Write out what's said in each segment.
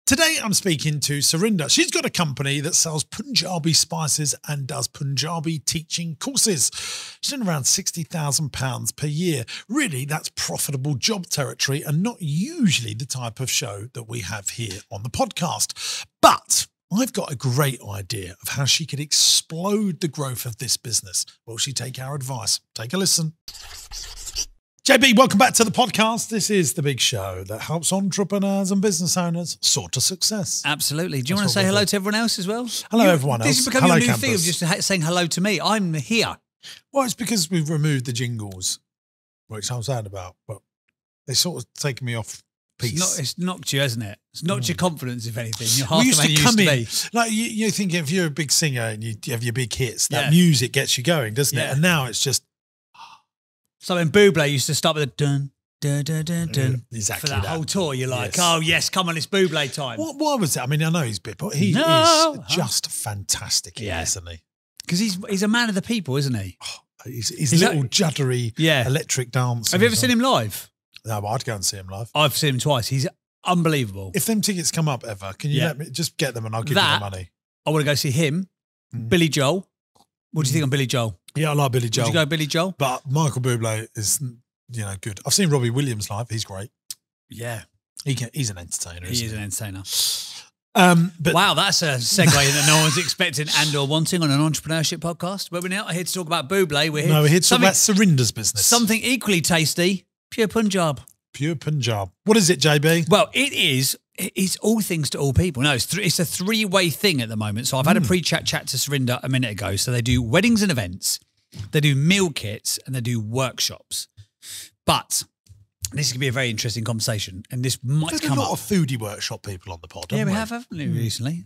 Today I'm speaking to Surinder. She's got a company that sells Punjabi spices and does Punjabi teaching courses. She's doing around £60,000 per year. Really, that's profitable job territory and not usually the type of show that we have here on the podcast. But I've got a great idea of how she could explode the growth of this business. Will she take our advice? Take a listen. JB, welcome back to the podcast. This is the big show that helps entrepreneurs and business owners soar to success. Absolutely. Do you want to say hello to everyone else as well? Hello, everyone else. This has become your new thing of just saying hello to me. I'm here. Well, it's because we've removed the jingles, which I'm sad about, but they sort of taken me off piece. It's knocked you, hasn't it? It's knocked your confidence, if anything. You're half we used the man to you come used to in, be. like you think if you're a big singer and you have your big hits, that music gets you going, doesn't it? And now it's just... So when Bublé used to start with a dun, dun, dun, dun, dun. Exactly for that whole tour, you're like, oh, yes, come on, it's Bublé time. Why was that? I mean, I know he's big, but he is just fantastic, isn't he? Because he's a man of the people, isn't he? His little juddery electric dance. Have you ever seen him live? No, but I'd go and see him live. I've seen him twice. He's unbelievable. If them tickets come up ever, can you let me just get them and I'll give you the money? I want to go see him, Billy Joel. What do you think on Billy Joel? Yeah, I like Billy Joel. Would you go Billy Joel? But Michael Bublé is, good. I've seen Robbie Williams live. He's great. Yeah. He's an entertainer, He is an entertainer. But wow, that's a segue that no one's expecting and or wanting on an entrepreneurship podcast. But we're not here to talk about Bublé. We're here to talk about Surinder's business. Something equally tasty, pure Punjab. Pure Punjab. What is it, JB? Well, it's all things to all people. No, it's a three-way thing at the moment. So I've had a pre-chat to Surinder a minute ago. So they do weddings and events, they do meal kits, and they do workshops. But this could be a very interesting conversation, and this might come up. There's a lot of foodie workshop people on the pod, we have, haven't we, recently?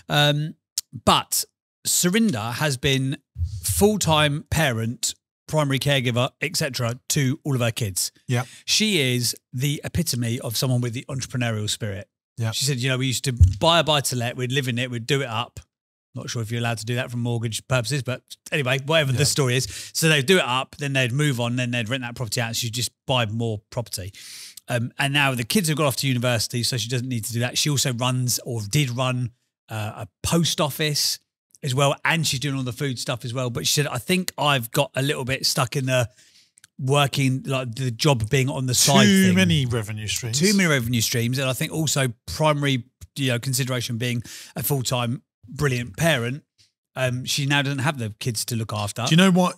But Surinder has been full-time parent, primary caregiver, etc., to all of her kids. Yeah. She is the epitome of someone with the entrepreneurial spirit. Yeah. She said, we used to buy a buy-to-let, we'd live in it, we'd do it up. Not sure if you're allowed to do that for mortgage purposes, but anyway, whatever the story is. So they'd do it up, then they'd move on, then they'd rent that property out, and she'd just buy more property. And now the kids have gone off to university, so she doesn't need to do that. She also runs, or did run, a post office as well, and she's doing all the food stuff as well. But she said, I think I've got a little bit stuck in the working, like the job being on the side thing. Too many revenue streams. And I think also primary, consideration being a full-time brilliant parent. She now doesn't have the kids to look after. Do you know what?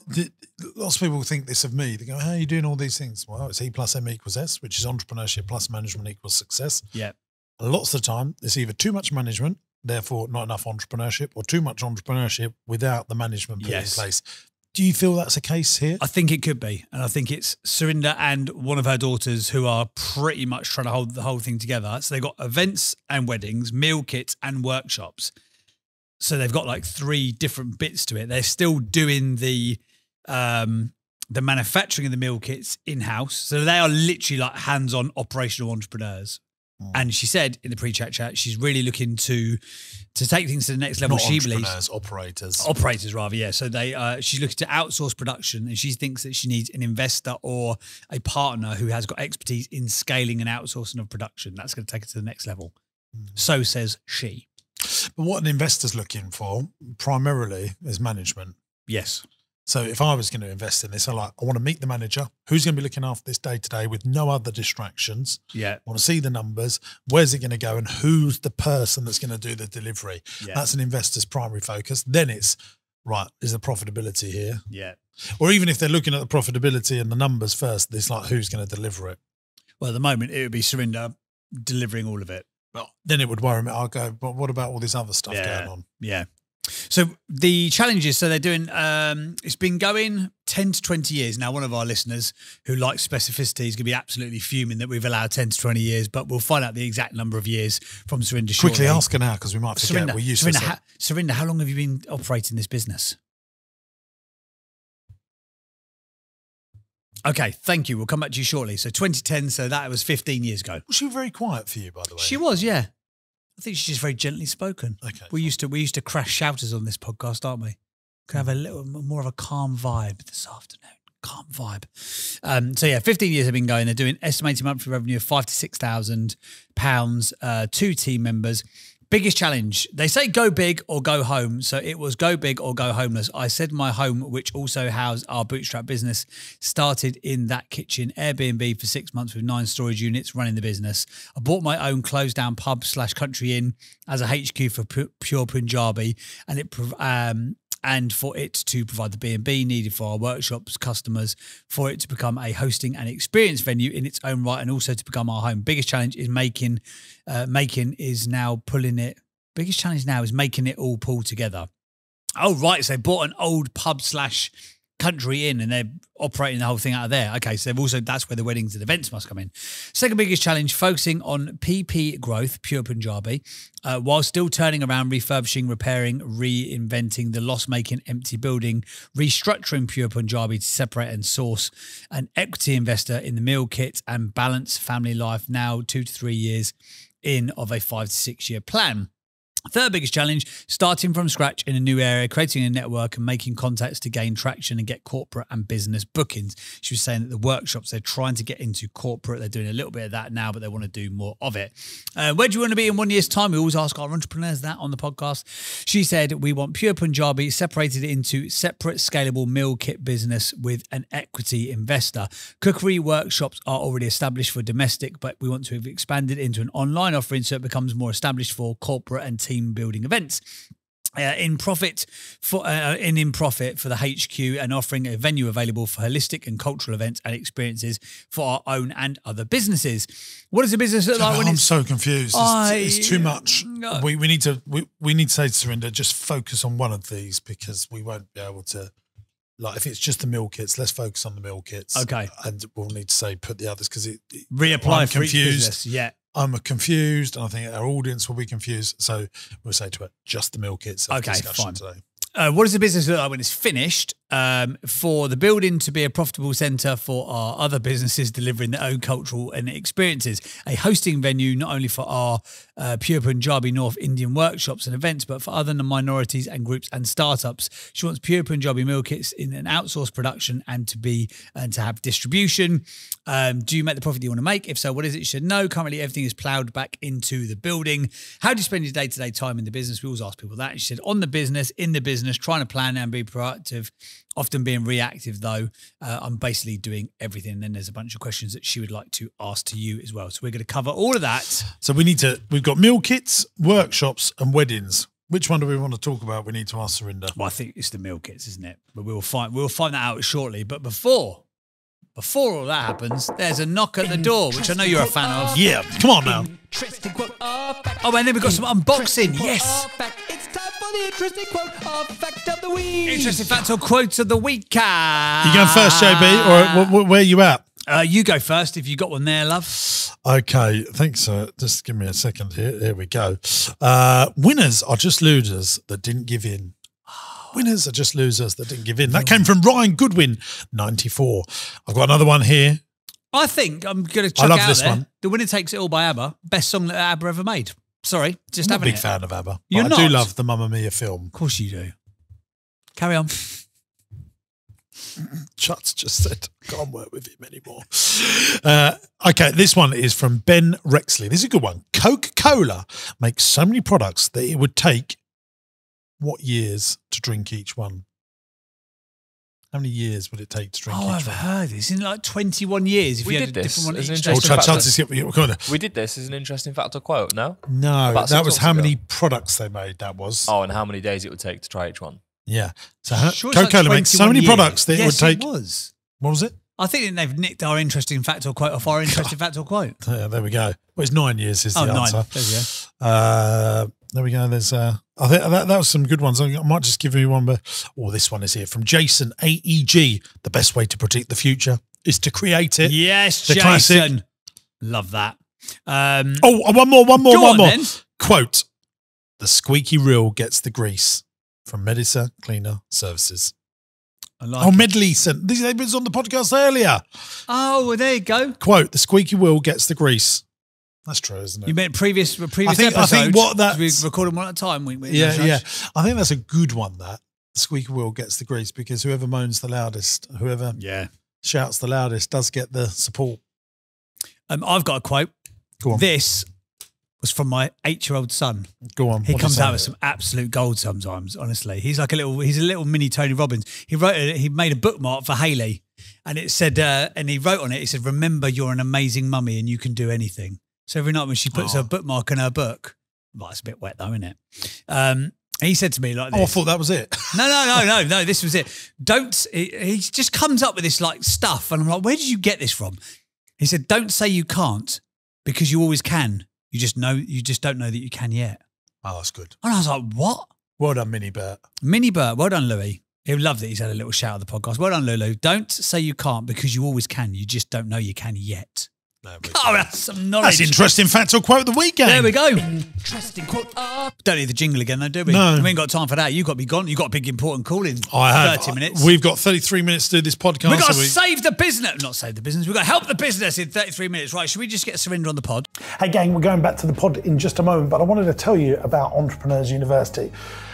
Lots of people think this of me. They go, how are you doing all these things? Well, it's E plus M equals S, which is entrepreneurship plus management equals success. Yeah. And lots of the time, it's either too much management, therefore not enough entrepreneurship, or too much entrepreneurship without the management put in place. Do you feel that's a case here? I think it could be. And I think it's Surinder and one of her daughters who are pretty much trying to hold the whole thing together. So they've got events and weddings, meal kits and workshops. So they've got like 3 different bits to it. They're still doing the manufacturing of the meal kits in-house. So they are literally like hands-on operational entrepreneurs. And she said in the pre-chat chat, she's really looking to take things to the next level. Not she entrepreneurs, believes operators rather, yeah. So she's looking to outsource production, and she thinks that she needs an investor or a partner who has got expertise in scaling and outsourcing of production. That's going to take it to the next level. So says she. But what an investor's looking for primarily is management. Yes. So if I was going to invest in this, I want to meet the manager who's going to be looking after this day to day with no other distractions. Yeah. I want to see the numbers. Where's it going to go? And who's the person that's going to do the delivery? Yeah. That's an investor's primary focus. Then it's, is the profitability here? Yeah. Or even if they're looking at the profitability and the numbers first, it's like, who's going to deliver it? Well, at the moment, it would be Surinder delivering all of it. Well, then it would worry me. I'll go, but what about all this other stuff going on? Yeah. So the challenges, so they're doing, it's been going 10 to 20 years. Now, one of our listeners who likes specificity is going to be absolutely fuming that we've allowed 10 to 20 years, but we'll find out the exact number of years from Surinder shortly. Quickly ask her now, because we might forget. Surinder, how long have you been operating this business? Okay, thank you. We'll come back to you shortly. So 2010, so that was 15 years ago. Was she very quiet for you, by the way? She was, yeah. I think she's just very gently spoken. Okay. We used to crash shouters on this podcast, aren't we? Could have a little more of a calm vibe this afternoon. Calm vibe. So yeah, 15 years have been going. They're doing estimated monthly revenue of £5,000 to £6,000, 2 team members. Biggest challenge, they say go big or go home. So it was go big or go homeless. I said my home, which also housed our bootstrap business, started in that kitchen, Airbnb for 6 months with 9 storage units running the business. I bought my own closed down pub / country inn as a HQ for pure Punjabi, and for it to provide the B&B needed for our workshops, customers, for it to become a hosting and experience venue in its own right, and also to become our home. Biggest challenge is making it all pull together. Oh, right. So they bought an old pub / country inn and they're operating the whole thing out of there. Okay, so that's where the weddings and events must come in. Second biggest challenge, focusing on PP growth, pure Punjabi, while still turning around, refurbishing, repairing, reinventing the loss-making empty building, restructuring pure Punjabi to separate and source an equity investor in the meal kit and balance family life, now 2 to 3 years in of a 5 to 6 year plan. Third biggest challenge, starting from scratch in a new area, creating a network and making contacts to gain traction and get corporate and business bookings. She was saying that the workshops, they're trying to get into corporate. They're doing a little bit of that now, but they want to do more of it. Where do you want to be in 1 year's time? We always ask our entrepreneurs that on the podcast. She said, we want pure Punjabi separated into separate scalable meal kit business with an equity investor. Cookery workshops are already established for domestic, but we want to have expanded into an online offering so it becomes more established for corporate and team building events. In profit for the HQ and offering a venue available for holistic and cultural events and experiences for our own and other businesses. What does the business look like? I'm so confused. It's too much. We need to say to Surinder, just focus on one of these because we won't be able to. Like if it's just the meal kits, let's focus on the meal kits. Okay, and we'll need to say put the others because reapply for confused. Each business. Yeah. I'm confused, and I think our audience will be confused. So we'll say to it, just the meal kits. Okay, fine. Today. What does the business look like when it's finished? For the building to be a profitable centre for our other businesses delivering their own cultural and experiences. A hosting venue not only for our pure Punjabi North Indian workshops and events, but for other minorities and groups and startups. She wants pure Punjabi meal kits in an outsourced production and to have distribution. Do you make the profit you want to make? If so, what is it? You should know. Currently, everything is ploughed back into the building. How do you spend your day-to-day time in the business? We always ask people that. And she said, on the business, in the business, trying to plan and be proactive, often being reactive though. I'm basically doing everything. And then there's a bunch of questions that she would like to ask to you as well. So we're going to cover all of that. So we've got meal kits, workshops and weddings. Which one do we want to talk about? We need to ask Surinder. Well, I think it's the meal kits, isn't it? But we'll find that out shortly. But before all that happens, there's a knock at the door, which I know you're a fan of. Yeah, come on now. Oh, and then we've got some unboxing. Yes. It's time for the interesting quote or fact of the week. Interesting fact or quote of the week. You going first, JB, or where are you at? You go first if you got one there, love. Okay, thanks, sir. Just give me a second here. Here we go. Winners are just losers that didn't give in. Winners are just losers that didn't give in. That came from Ryan Goodwin, 94. I've got another one here. I think I'm going to chuck I love out this there. one. The Winner Takes It All by ABBA. Best song that ABBA ever made. Sorry, just I'm having a big fan of ABBA. You're not? I do love the Mamma Mia film. Of course you do. Carry on. Chuts just said, can't work with him anymore. Okay, this one is from Ben Rexley. This is a good one. Coca-Cola makes so many products that it would take what years to drink each one? How many years would it take to drink each one? I've heard this. In like 21 years. If We you did had a this different one as an each interesting day. fact. We did this as an interesting fact or quote, no? No, About that 6 was months how ago. many products they made, that was. Oh, and how many days it would take to try each one? Yeah. So Sure, it's like Coca-Cola makes so 21 many years. products that it would take. Yes, it was. What was it? I think they've nicked our interesting fact or quote off our interesting fact or quote. Yeah, there we go. Well, it's 9 years is the 9. answer. There we go. There we go. There's I think that was some good ones. I might just give you one, but this one is here from Jason AEG. The best way to predict the future is to create it. Yes, The Jason. classic. Love that. One more. Go on, then. Quote: "The squeaky reel gets the grease." From Medisa Cleaner Services. I like it. Medley sent. This was on the podcast earlier. Oh, well, there you go. Quote: "The squeaky wheel gets the grease." That's true, isn't it? You meant previous I think episodes. what that we recorded one at a time. yeah. I think that's a good one. That the squeaky wheel gets the grease, because whoever moans the loudest, whoever shouts the loudest does get the support. I've got a quote. Go on. This was from my 8-year-old son. Go on. He comes out with some absolute gold sometimes, honestly. He's a little mini Tony Robbins. He made a bookmark for Hayley, and it said, and he wrote on it, he said, "Remember, you're an amazing mummy and you can do anything." So every night when she puts her bookmark in her book, well, it's a bit wet though, isn't it? He said to me like this. Oh, I thought that was it. No, this was it. He just comes up with this like stuff, and I'm like, where did you get this from? He said, "Don't say you can't, because you always can. You just don't know that you can yet." Oh, that's good. And I was like, what? Well done, Mini Bert. Mini Bert, well done, Louis. He'll love that he's had a little shout at the podcast. Well done, Lulu. Don't say you can't, because you always can. You just don't know you can yet. No, that's some knowledge. That's interesting fact or quote of the week, gang. There we go. Interesting quote up. Don't need the jingle again, though, do we? No. We ain't got time for that. You've got to be gone. You've got a big, important call in 30 minutes. We've got 33 minutes to do this podcast. We've got to save the business. Not save the business. We've got to help the business in 33 minutes. Right, should we just get Surinder on the pod? Hey gang, we're going back to the pod in just a moment, but I wanted to tell you about Entrepreneurs University.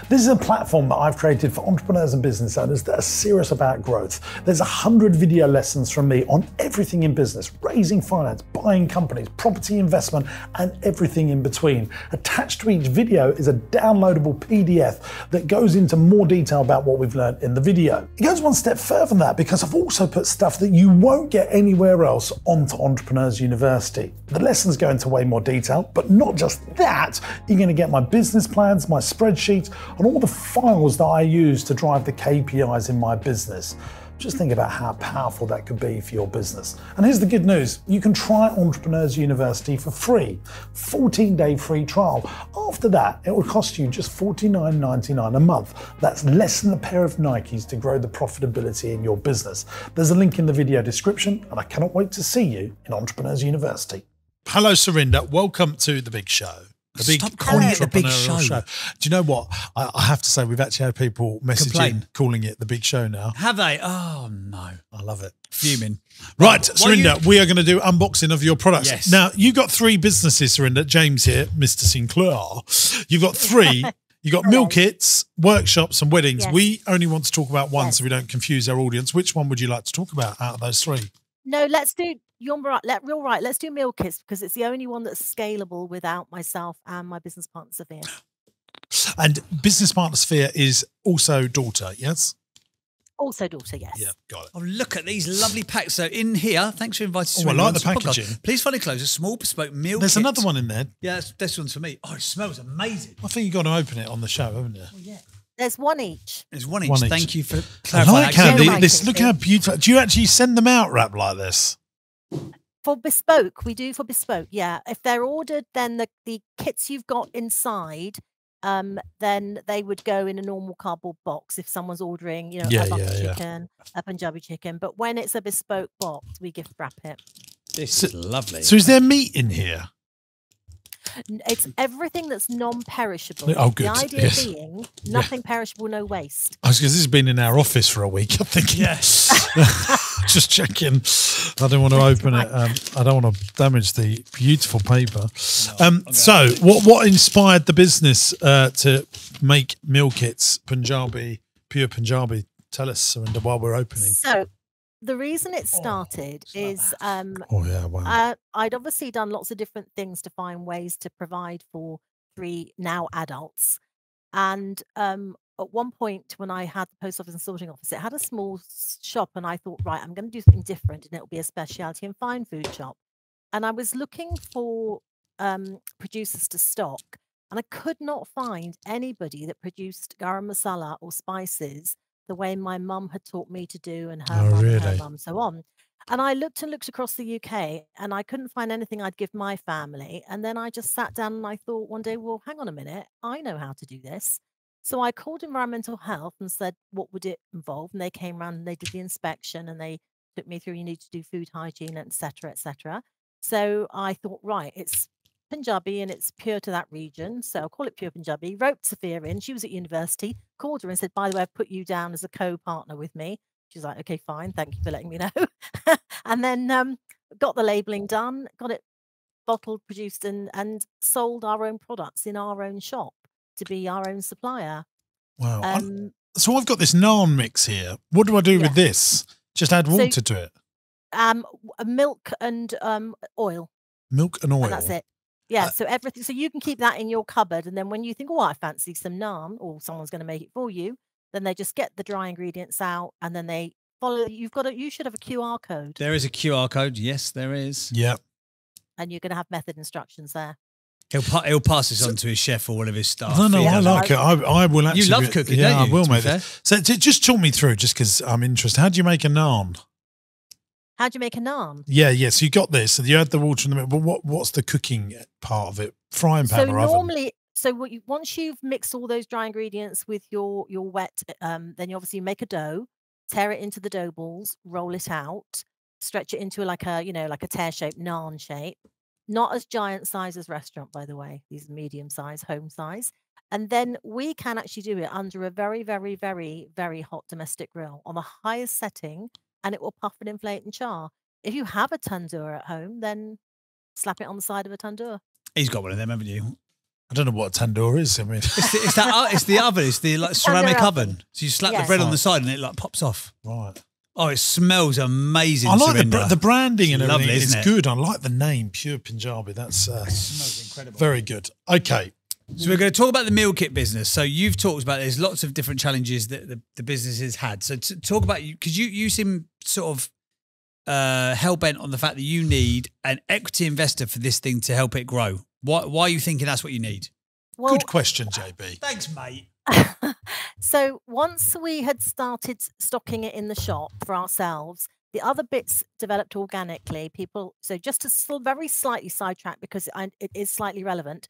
This is a platform that I've created for entrepreneurs and business owners that are serious about growth. There's 100 video lessons from me on everything in business, raising finance, buying companies, property investment, and everything in between. Attached to each video is a downloadable PDF that goes into more detail about what we've learned in the video. It goes one step further than that, because I've also put stuff that you won't get anywhere else onto Entrepreneurs University. The lessons go into way more detail, but not just that. You're going to get my business plans, my spreadsheets, and all the files that I use to drive the KPIs in my business. Just think about how powerful that could be for your business. And here's the good news. You can try Entrepreneurs University for free. 14-day free trial. After that, it will cost you just $49.99 a month. That's less than a pair of Nikes to grow the profitability in your business. There's a link in the video description, and I cannot wait to see you in Entrepreneurs University. Hello, Surinder. Welcome to the big show. Stop calling it the big show. Do you know what? I have to say, we've actually had people messaging calling it the big show now. Have they? Oh, no. I love it. Fuming. Right, Surinder, we are going to do unboxing of your products. Yes. Now, you've got 3 businesses, Surinder. James here, Mr. Sinclair. You've got 3. You've got meal kits, workshops, and weddings. Yes. We only want to talk about one so we don't confuse our audience. Which one would you like to talk about out of those 3? No, let's do. You're right. Let's do meal kits, because it's the only one that's scalable without myself and my business partner Sophia. And business partner Sophia is also daughter, yes? Also daughter, yes. Yeah, got it. Oh, look at these lovely packs. So in here, thanks for inviting Oh, I Surinder like onto the packaging. podcast. Please find it close. A small bespoke meal There's kit. another one in there. Yeah, this one's for me. Oh, it smells amazing. I think you've got to open it on the show, haven't you? Oh, yeah. There's one each. There's one each. One each. Thank you for I clarifying like that. how Yeah, this. Look how beautiful. Do you actually send them out wrapped like this? For bespoke, we do for bespoke. Yeah, if they're ordered, then the kits you've got inside, then they would go in a normal cardboard box. If someone's ordering, a butter chicken, a Punjabi chicken, but when it's a bespoke box, we gift wrap it. This is lovely. So is there meat in here? It's everything that's non-perishable. Oh, good. The idea Yes. being nothing perishable, no waste. Because this has been in our office for a week, I think. Yes. Just checking. I don't want to open it. I don't want to damage the beautiful paper. So what inspired the business to make meal kits, pure Punjabi? Tell us, Surinder, while we're opening. So the reason it started is Oh, yeah, wow. I'd obviously done lots of different things to find ways to provide for 3 now adults. And at one point when I had the post office and sorting office, it had a small shop, and I thought, right, I'm going to do something different, and it'll be a specialty and fine food shop. And I was looking for producers to stock, and I could not find anybody that produced garam masala or spices the way my mum had taught me to do, and her Oh, mum and her really? mum, so on. And I looked and looked across the UK, and I couldn't find anything I'd give my family. And then I just sat down and I thought one day, well, hang on a minute, I know how to do this. So I called environmental health and said, what would it involve? And they came around and they did the inspection, and they took me through, you need to do food hygiene, et cetera, et cetera. So I thought, right, it's Punjabi and it's pure to that region. So I'll call it pure Punjabi. Wrote Sophia in. She was at university, called her and said, by the way, I've put you down as a co-partner with me. She's like, okay, fine. Thank you for letting me know. And then got the labeling done, got it bottled, produced, and sold our own products in our own shop to be our own supplier. Wow. So I've got this naan mix here. What do I do with this? Just add water to it? Milk and oil. Milk and oil. And that's it. Yeah, so everything. So you can keep that in your cupboard, and then when you think, oh, I fancy some naan, or someone's going to make it for you, then they just get the dry ingredients out, and then they follow. You should have a QR code. There is a QR code. Yes, there is. Yeah. And you're going to have method instructions there. He'll pass this on to his chef or one of his staff. No, I like it. I will actually. You love cooking, yeah, don't you? I will, mate. So just talk me through, just because I'm interested. How do you make a naan? How do you make a naan? Yeah. So you got this. So you add the water in the middle. But what's the cooking part of it? Frying pan or oven? Once you've mixed all those dry ingredients with your wet, then you obviously make a dough, tear it into the dough balls, roll it out, stretch it into like a tear shaped naan shape. Not as giant size as restaurant, by the way. These are medium size, home size. And then we can actually do it under a very, very, very, very hot domestic grill on the highest setting, and it will puff and inflate and char. If you have a tandoor at home, then slap it on the side of a tandoor. He's got one of them, haven't you? I don't know what a tandoor is. I mean, it's the oven. It's the ceramic oven. So you slap the bread on the side and it pops off. Right. Oh, it smells amazing. I like the branding and everything. Lovely, it's good. I like the name, Pure Punjabi. That smells incredible. Very good. Okay. So we're going to talk about the meal kit business. So you've talked about there's lots of different challenges that the business has had. So to talk about you, because you seem sort of hell-bent on the fact that you need an equity investor for this thing to help it grow. Why are you thinking that's what you need? Well, good question, JB. Thanks, mate. So once we had started stocking it in the shop for ourselves, the other bits developed organically. So just to very slightly sidetrack because it is slightly relevant,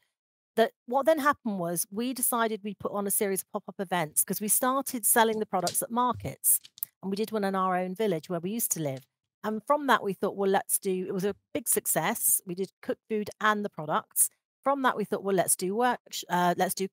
that what then happened was we decided we'd put on a series of pop-up events because we started selling the products at markets, and we did one in our own village where we used to live. And from that, we thought, well, it was a big success. We did cooked food and the products. From that, we thought, well, let's do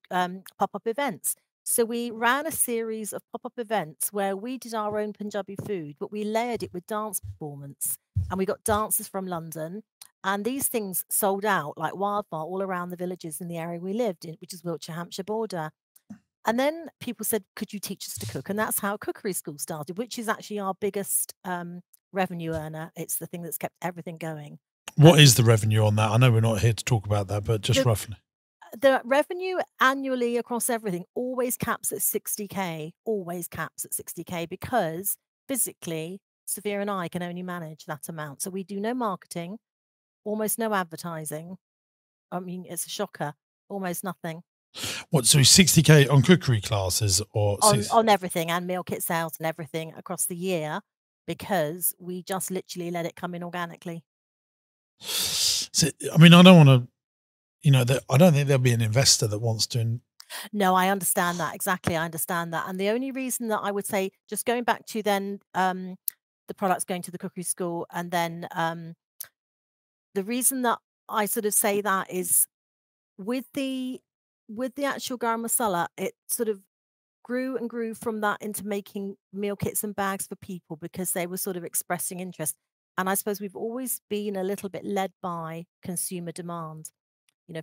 pop-up events. So we ran a series of pop-up events where we did our own Punjabi food, but we layered it with dance performance. And we got dancers from London. And these things sold out like wildfire all around the villages in the area we lived in, which is Wiltshire, Hampshire border. And then people said, could you teach us to cook? And that's how Cookery School started, which is actually our biggest revenue earner. It's the thing that's kept everything going. What is the revenue on that? I know we're not here to talk about that, but just roughly. The revenue annually across everything always caps at 60K, always caps at 60K because physically, Sophia and I can only manage that amount. So we do no marketing, almost no advertising. I mean, it's a shocker, almost nothing. What, so 60K on cookery classes or on everything and meal kit sales and everything across the year because we just literally let it come in organically. So, I mean, I don't want to, I don't think there'll be an investor that wants to. No, I understand that. Exactly. I understand that. And the only reason that I would say, just going back to then the products going to the cookery school, and then the reason that I sort of say that is with the actual garam masala, it sort of grew and grew from that into making meal kits and bags for people because they were sort of expressing interest. And I suppose we've always been a little bit led by consumer demand.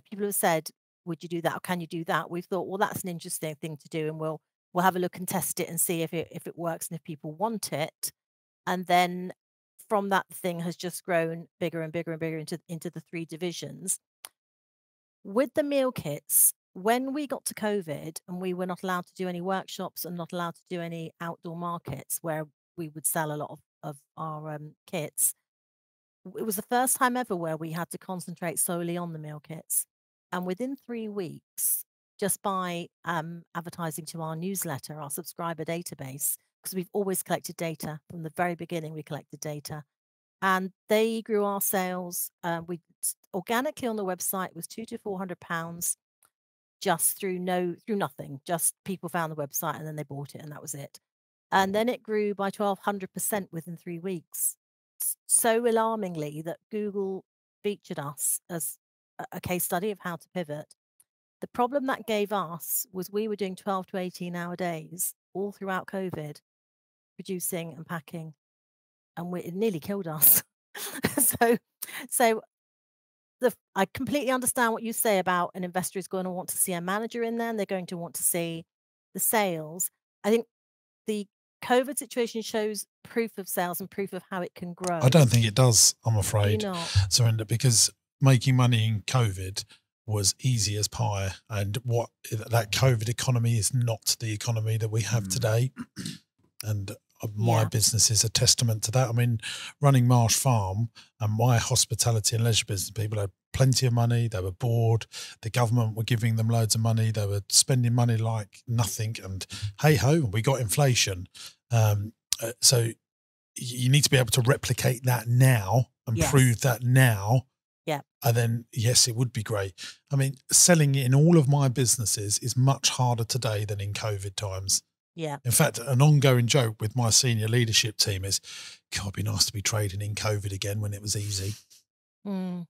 People have said, would you do that or can you do that? We've thought, well, that's an interesting thing to do, and we'll have a look and test it and see if it works and if people want it. And then from that, the thing has just grown bigger and bigger and bigger into the 3 divisions. With the meal kits, when we got to COVID and we were not allowed to do any workshops and not allowed to do any outdoor markets where we would sell a lot of our kits, it was the first time ever where we had to concentrate solely on the meal kits. And within 3 weeks, just by advertising to our newsletter, our subscriber database, because we've always collected data from the very beginning, we collected data, and they grew our sales. We organically on the website was £200 to £400 just through nothing. Just people found the website and then they bought it, and that was it. And then it grew by 1,200% within 3 weeks. So alarmingly that Google featured us as a case study of how to pivot. The problem that gave us was we were doing 12 to 18-hour days all throughout COVID, producing and packing, and it nearly killed us. So I completely understand what you say about an investor is going to want to see a manager in there, and they're going to want to see the sales. I think the COVID situation shows proof of sales and proof of how it can grow. I don't think it does, I'm Do you afraid, not? Surinder, because making money in COVID was easy as pie. And what that COVID economy is not the economy that we have today. And my Yeah. business is a testament to that. I mean, running Marsh Farm and my hospitality and leisure business, people had plenty of money. They were bored. The government were giving them loads of money. They were spending money like nothing. And hey ho, we got inflation. So you need to be able to replicate that now and Yes. prove that now. Yeah. And then, yes, it would be great. I mean, selling in all of my businesses is much harder today than in COVID times. Yeah. In fact, an ongoing joke with my senior leadership team is, God, it'd be nice to be trading in COVID again when it was easy. Mm.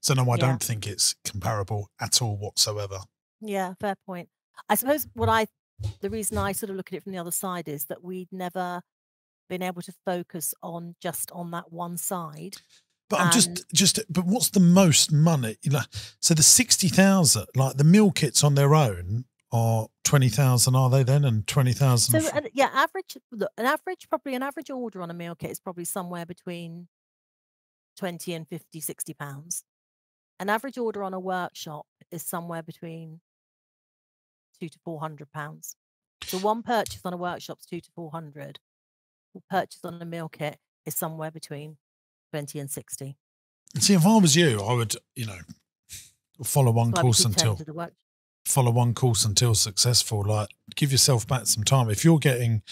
So no, I Yeah. don't think it's comparable at all whatsoever. Yeah, fair point. I suppose the reason I sort of look at it from the other side is that we'd never been able to focus on just on that one side. But I'm And but what's the most money? You know, so the 60,000, like the meal kits on their own are 20,000, are they then? And 20,000. so probably an average order on a meal kit is probably somewhere between 20 and 50, 60 pounds. An average order on a workshop is somewhere between 200 to 400 pounds. So one purchase on a workshop's 200 to 400. A purchase on a meal kit is somewhere between 20 and 60. See, if I was you, I would, follow one That's why we course keep turning until to the work. successful. Like, give yourself back some time. If you're getting,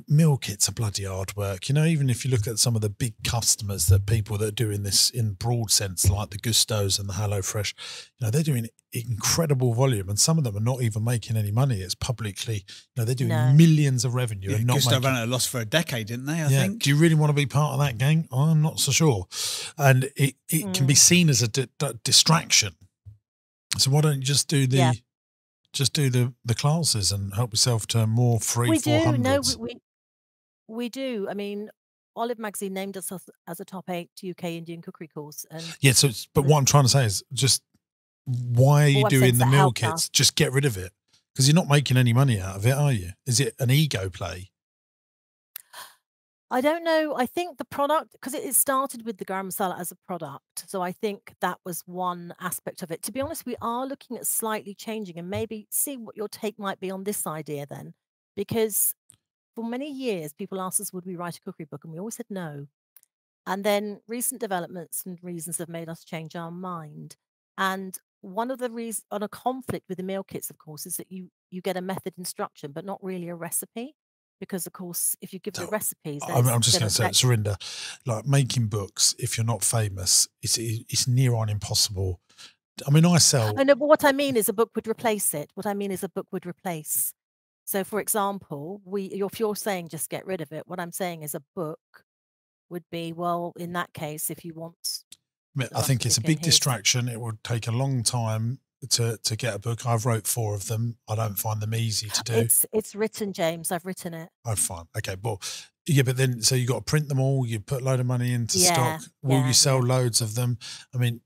meal kits are bloody hard work. Even if you look at some of the big customers that people that are doing this in broad sense, like the Gustos and the HelloFresh, they're doing incredible volume, and some of them are not even making any money. It's publicly, they're doing No. millions of revenue and not Gusto making. ran at a loss for a decade, didn't they? I think. Do you really want to be part of that gang? I'm not so sure. And it can be seen as a distraction. So why don't you just do the classes and help yourself to more free We do. 400s? No, we do. I mean, Olive Magazine named us as a top 8 UK Indian cookery course. And Yeah, but what I'm trying to say is just why are you All I'm saying doing is the that meal helped kits? us. Just get rid of it because you're not making any money out of it, are you? Is it an ego play? I don't know. I think the product, because it started with the garam masala as a product. So I think that was one aspect of it. To be honest, we are looking at slightly changing and maybe see what your take might be on this idea then. Because for many years, people asked us, would we write a cookery book? And we always said no. And then recent developments and reasons have made us change our mind. And one of the reasons on a conflict with the meal kits, of course, is that you get a method instruction, but not really a recipe. Because, of course, if you give the recipes, then I'm just going it's to gonna say, let- Surinder, like making books, if you're not famous, it's near on impossible. I mean, I sell. I know, but what I mean is a book would replace it. What I mean is a book would replace. So, for example, if you're saying just get rid of it, what I'm saying is a book would be, well, in that case, if you want. I think it's a Rustic big and his. distraction. It would take a long time to get a book. I've wrote 4 of them. I don't find them easy to do. It's written, James. I've written it. Oh, fine. Okay, well, yeah, but then so you got to print them all. You put a load of money into stock. Will you sell loads of them? I mean,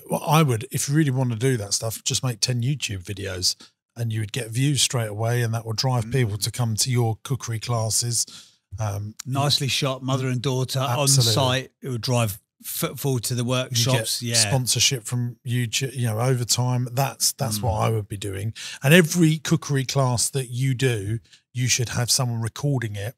well, I would, if you really want to do that stuff, just make 10 YouTube videos, and you would get views straight away, and that would drive people to come to your cookery classes. Nicely shot, mother and daughter on Absolutely. site. It would drive footfall to the You workshops. get Yeah. sponsorship from YouTube, over time. That's what I would be doing. And every cookery class that you do, you should have someone recording it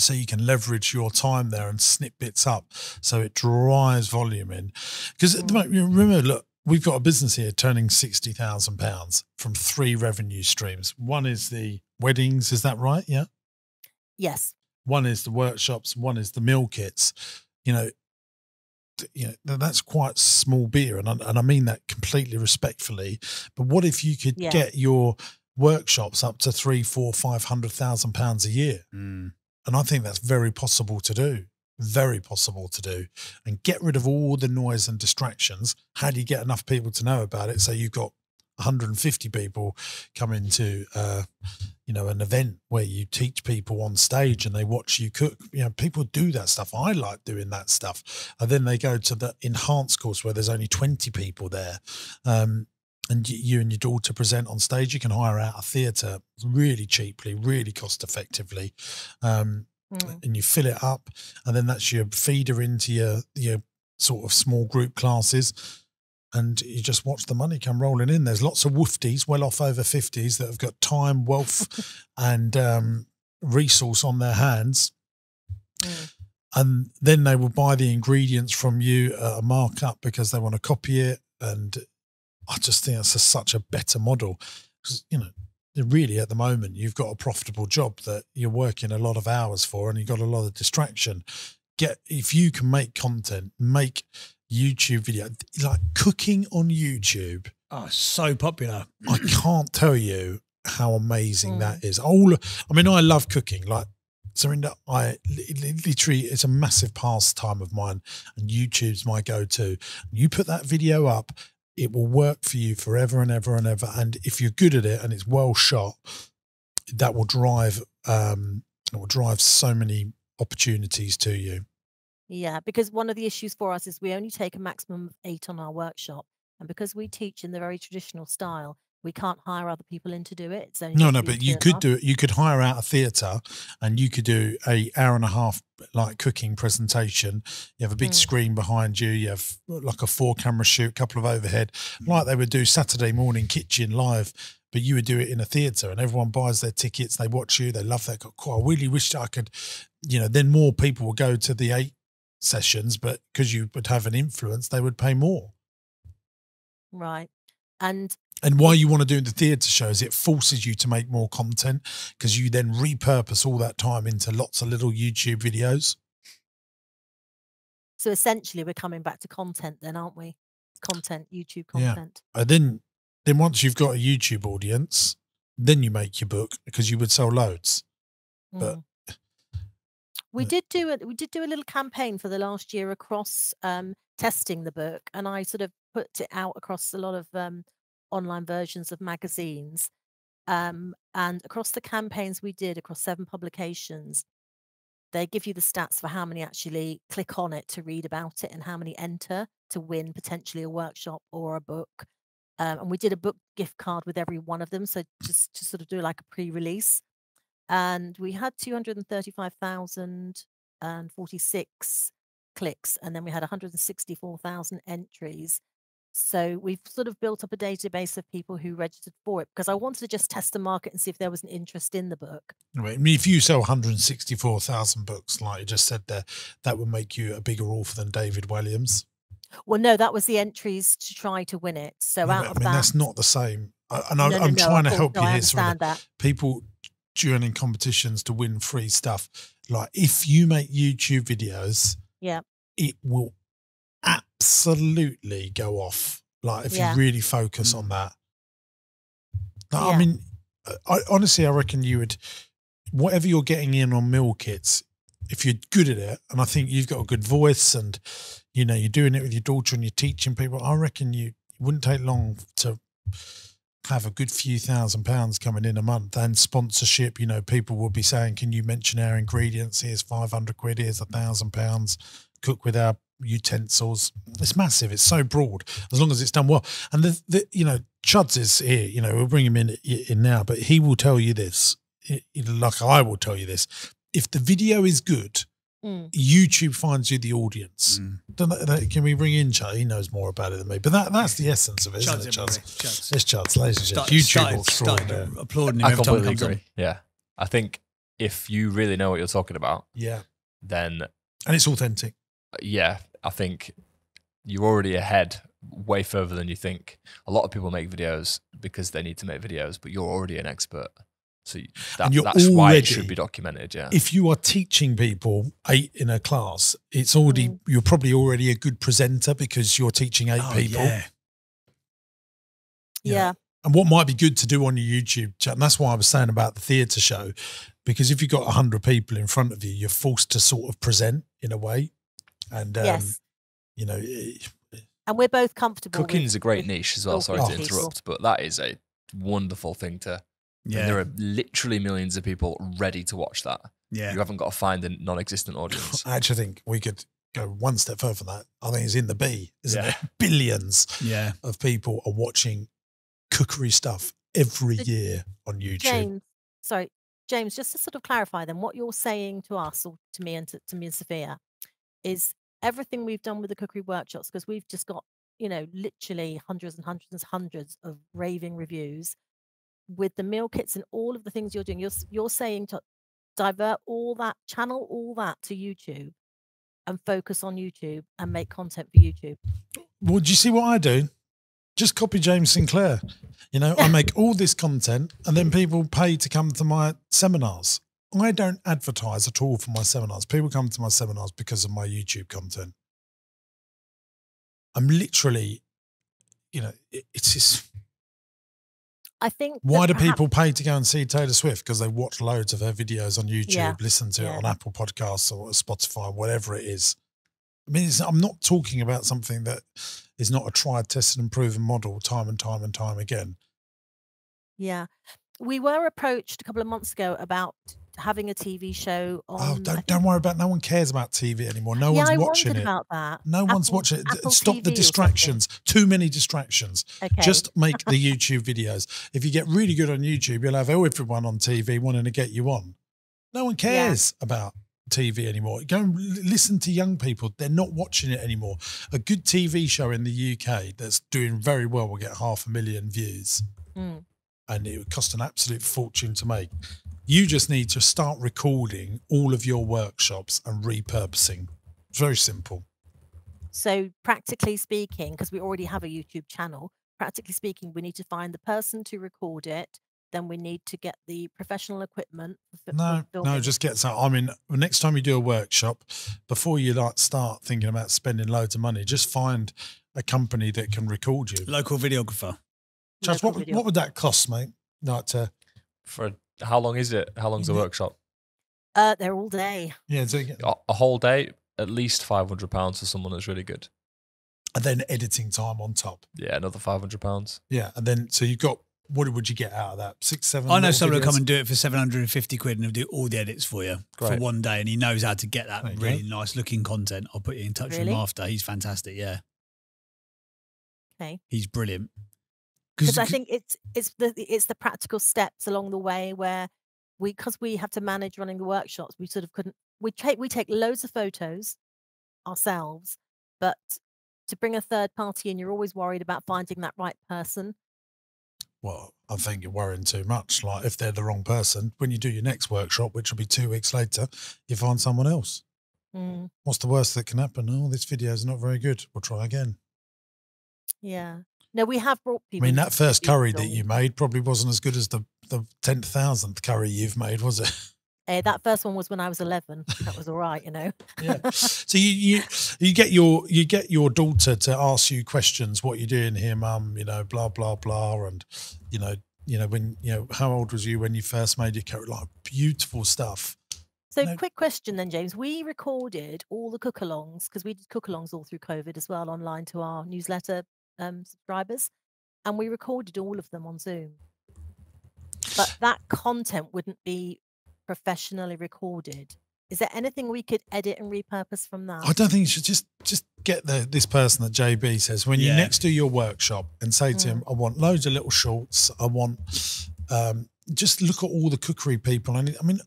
so you can leverage your time there and snip bits up so it drives volume in. Because at the moment, remember, look, we've got a business here turning £60,000 from 3 revenue streams. One is the weddings, is that right? Yeah. Yes. One is the workshops, one is the meal kits. That's quite small beer, and I mean that completely respectfully. But what if you could get your workshops up to £300,000-500,000 a year? And I think that's very possible to do. Very possible to do, and get rid of all the noise and distractions. How do you get enough people to know about it? So you've got 150 people come into, an event where you teach people on stage and they watch you cook. People do that stuff. I like doing that stuff. And then they go to the enhanced course where there's only 20 people there. and you and your daughter present on stage, you can hire out a theatre really cheaply, really cost effectively, and you fill it up, and then that's your feeder into your sort of small group classes, and you just watch the money come rolling in. There's lots of woofties, well off over 50s, that have got time, wealth, and resource on their hands. And then they will buy the ingredients from you at a markup because they want to copy it. And I just think that's such a better model. Because, you know, really at the moment, you've got a profitable job that you're working a lot of hours for, and you've got a lot of distraction. If you can make content, make YouTube video, like cooking on YouTube. Oh, so popular. I can't tell you how amazing that is. I mean, I love cooking. Like, Surinder, literally, it's a massive pastime of mine, and YouTube's my go-to. You put that video up, it will work for you forever and ever and ever. And if you're good at it and it's well shot, that will drive so many opportunities to you. Yeah, because one of the issues for us is we only take a maximum of 8 on our workshop, and because we teach in the very traditional style, we can't hire other people in to do it. It's only No, but you could do it. You could hire out a theatre, and you could do a hour and a half like cooking presentation. You have a big screen behind you. You have like a 4-camera shoot, couple of overhead, like they would do Saturday morning kitchen live. But you would do it in a theatre, and everyone buys their tickets. They watch you. They love that. I really wish I could, you know. Then more people would go to the 8 sessions, but because you would have an influence, they would pay more. Right. And why you want to do the theatre shows, it forces you to make more content, because you then repurpose all that time into lots of little YouTube videos. so essentially we're coming back to content then, aren't we? Content, YouTube content. Yeah. And then once you've got a YouTube audience, then you make your book, because you would sell loads. But we did do a little campaign for the last year across testing the book, and I sort of put it out across a lot of online versions of magazines, and across the campaigns we did across 7 publications, they give you the stats for how many actually click on it to read about it and how many enter to win potentially a workshop or a book. And we did a book gift card with every one of them, so just to sort of do like a pre-release. And we had 235,046 clicks, and then we had 164,000 entries. So we've sort of built up a database of people who registered for it, because I wanted to just test the market and see if there was an interest in the book. I mean, if you sell 164,000 books, like you just said there, that would make you a bigger author than David Williams. Well, no, that was the entries to try to win it. So No, out but, of I mean, that, that's not the same. I'm no, trying to of course, help no, you I here. Sort understand that. people joining competitions to win free stuff. Like, if you make YouTube videos, Yeah, it will absolutely go off. Like, if Yeah. you really focus on that. Like, I Yeah. mean, honestly, I reckon you would, whatever you're getting in on meal kits, if you're good at it, and I think you've got a good voice, and you know you're doing it with your daughter and you're teaching people, I reckon it wouldn't take long to have a good few £1,000s coming in a month, and sponsorship. You know, people will be saying, "Can you mention our ingredients? Here's 500 quid. Here's £1,000. Cook with our utensils." It's massive. It's so broad, as long as it's done well. And you know, Chuds is here. You know, we'll bring him in now, but he will tell you this, like I will tell you this. If the video is good, YouTube finds you the audience. Can we bring in Chud? He knows more about it than me, but that's the essence of it, isn't it, Chuds? It's Chuds, ladies and gentlemen. YouTube will started applauding him I every time it completely comes on. agree. Yeah. I think if you really know what you're talking about, Yeah, then and it's authentic. yeah, I think you're already ahead way further than you think. A lot of people make videos because they need to make videos, but you're already an expert. So And you're that's why already- it should be documented, yeah. If you are teaching people 8 in a class, it's already you're probably already a good presenter, because you're teaching 8 people. Yeah. And what might be good to do on your YouTube chat, and that's why I was saying about the theatre show, because if you've got 100 people in front of you, you're forced to sort of present in a way. And, Yes. you know, And we're both comfortable. Cooking with- is a great with niche as well, sorry talking to people. interrupt, but that is a wonderful thing to... Yeah. And there are literally millions of people ready to watch that. Yeah. You haven't got to find a non-existent audience. I actually think we could go one step further than that. I think it's in the B, isn't Yeah. it? Billions Yeah. of people are watching cookery stuff every year on YouTube. James, just to sort of clarify then, what you're saying to us or to me and to me and Sophia is everything we've done with the cookery workshops, because we've just got, literally hundreds and hundreds and hundreds of raving reviews with the meal kits and all of the things you're doing. You're saying to divert all that, channel all that to YouTube and focus on YouTube and make content for YouTube. Well, do you see what I do? Just copy James Sinclair. I make all this content and then people pay to come to my seminars. I don't advertise at all for my seminars. People come to my seminars because of my YouTube content. I'm literally, it's just... I think. Why do people pay to go and see Taylor Swift? Because they watch loads of her videos on YouTube, listen to it on Apple Podcasts or Spotify, whatever it is. I mean, I'm not talking about something that is not a tried, tested and proven model time and time and time again. Yeah. We were approached a couple of months ago about having a TV show on... Oh, don't worry about it. No one cares about TV anymore. No one's watching it. About that. No one's watching it. Apple Stop TV the distractions. Too many distractions. Okay. Just make the YouTube videos. If you get really good on YouTube, you'll have everyone on TV wanting to get you on. No one cares about TV anymore. Go and listen to young people. They're not watching it anymore. A good TV show in the UK that's doing very well will get 500,000 views. And it would cost an absolute fortune to make. You just need to start recording all of your workshops and repurposing. It's very simple. So practically speaking, because we already have a YouTube channel, practically speaking, we need to find the person to record it. Then we need to get the professional equipment. No, just get some. I mean, next time you do a workshop, before you start thinking about spending loads of money, just find a company that can record you. Local videographer. Chaz, what would that cost, mate? How long is it? How long's the workshop? They're all day. Yeah, so a whole day, at least £500 for someone that's really good. And then editing time on top. Yeah, another £500. Yeah, and then so you've got, what would you get out of that? 6, 7? I know someone will come and do it for 750 quid and he'll do all the edits for you for Great. one day, and he knows how to get that really nice looking content. I'll put you in touch with him after. He's fantastic. Yeah. Okay. He's brilliant. Because I think it's the practical steps along the way where because we have to manage running the workshops, we sort of couldn't. We take loads of photos ourselves, but to bring a third party in, you're always worried about finding that right person. Well, I think you're worrying too much. Like if they're the wrong person, when you do your next workshop, which will be 2 weeks later, you find someone else. What's the worst that can happen? Oh, this video is not very good. We'll try again. Yeah. No, we have brought people. I mean, that first curry that you made probably wasn't as good as the 10,000th curry you've made, was it? That first one was when I was 11. That was all right, Yeah. So you get your daughter to ask you questions. What you doing here, Mum? Blah blah blah, and when how old was you when you first made your curry? Like beautiful stuff. So quick question then, James. We recorded all the cook-alongs because we did cook-alongs all through COVID as well online to our newsletter subscribers, and we recorded all of them on Zoom. But that content wouldn't be professionally recorded. Is there anything we could edit and repurpose from that? I don't think you should just get this person that JB says when you next do your workshop and say to him, I want loads of little shorts. I want just look at all the cookery people. I mean,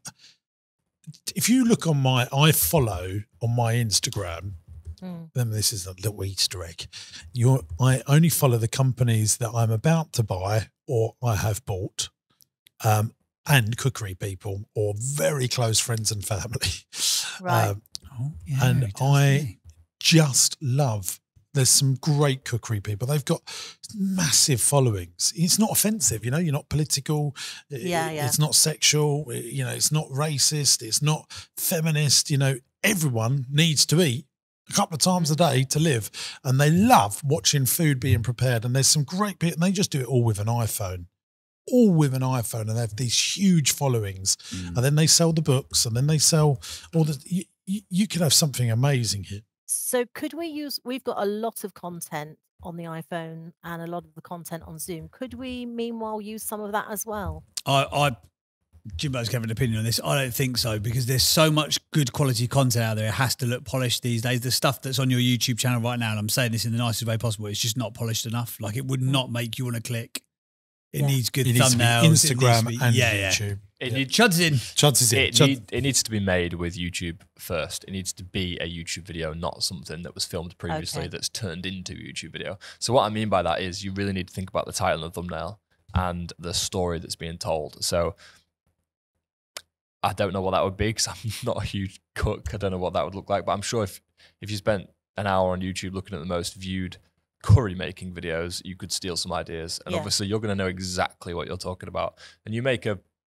if you look on I follow on my Instagram. Then this is a little Easter egg. I only follow the companies that I'm about to buy or I have bought, and cookery people or very close friends and family. Right. And I just love. There's some great cookery people. They've got massive followings. It's not offensive, you're not political. It's not sexual. It's not racist. It's not feminist. Everyone needs to eat a couple of times a day to live, and they love watching food being prepared. And there's some great people, and they just do it all with an iPhone, and they have these huge followings. And then they sell the books, and then they sell all the. You could have something amazing here. So could we've got a lot of content on the iPhone and a lot of the content on Zoom. Could we meanwhile use some of that as well? Jimbo's gave an opinion on this. I don't think so, because there's so much good quality content out there. It has to look polished these days. The stuff that's on your YouTube channel right now, and I'm saying this in the nicest way possible, it's just not polished enough. Like it would not make you want to click It needs good It needs to be thumbnails. Instagram and yeah. YouTube. It needs Chuds in. Chuds is in. it needs to be made with YouTube first. It needs to be a YouTube video, not something that was filmed previously that's turned into a YouTube video. So what I mean by that is you really need to think about the title and the thumbnail and the story that's being told. So I don't know what that would be because I'm not a huge cook. I don't know what that would look like, but I'm sure if you spent an hour on YouTube looking at the most viewed curry making videos, you could steal some ideas. And obviously you're going to know exactly what you're talking about. And you make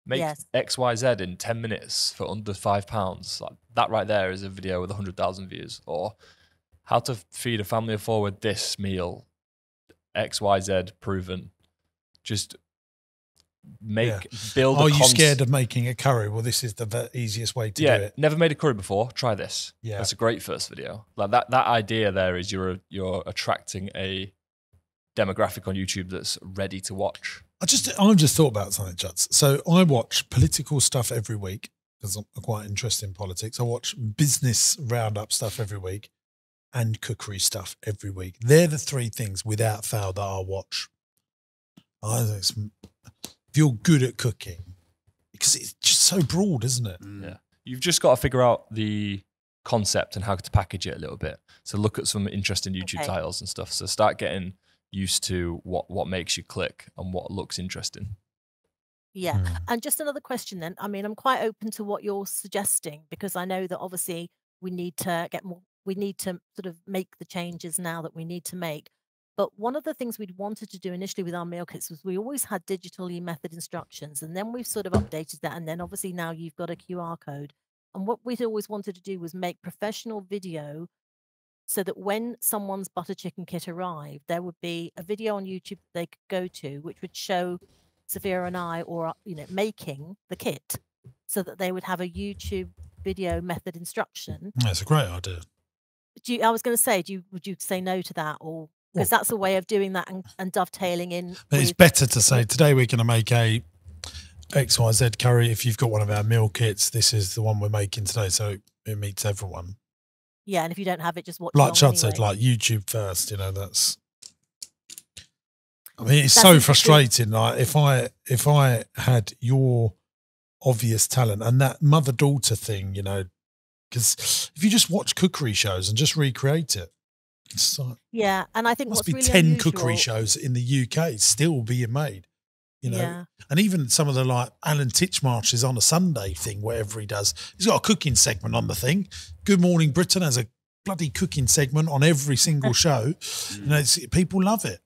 XYZ in 10 minutes for under £5. Like that right there is a video with 100,000 views. Or how to feed a family of 4 with this meal, XYZ proven. Just build. Are you scared of making a curry? Well, this is the easiest way to do it. Never made a curry before. Try this. Yeah, that's a great first video. Like that idea there is you're attracting a demographic on YouTube that's ready to watch. I've just thought about something, Juds. So I watch political stuff every week because I'm quite interested in politics. I watch business roundup stuff every week and cookery stuff every week. They're the 3 things without fail that I'll watch. I think if you're good at cooking, because it's just so broad, isn't it? Yeah. You've just got to figure out the concept and how to package it a little bit. So look at some interesting YouTube titles and stuff. So start getting used to what makes you click and what looks interesting. Yeah. And just another question then. I mean, I'm quite open to what you're suggesting because I know that obviously we need to sort of make the changes now that we need to make. But one of the things we'd wanted to do initially with our meal kits was we always had digital method instructions, and then we've sort of updated that. And then obviously now you've got a QR code. And what we'd always wanted to do was make professional video so that when someone's butter chicken kit arrived, there would be a video on YouTube they could go to, which would show Sophia and I, or making the kit, so that they would have a YouTube video method instruction. That's a great idea. I was going to say, would you say no to that, or because that's a way of doing that and dovetailing in? But it's better to say today we're going to make a XYZ curry. If you've got one of our meal kits, this is the one we're making today, so it meets everyone. Yeah, and if you don't have it, just watch. Like Chad said, like YouTube first. That's. I mean, it's so frustrating. Like if I had your obvious talent and that mother-daughter thing, because if you just watch cookery shows and just recreate it, it's like, and I think must what's be really 10 unusual, cookery shows in the UK still being made. And even some of the like Alan Titchmarsh's on a Sunday thing, whatever he does, he's got a cooking segment on the thing. Good Morning Britain has a bloody cooking segment on every single show. People love it.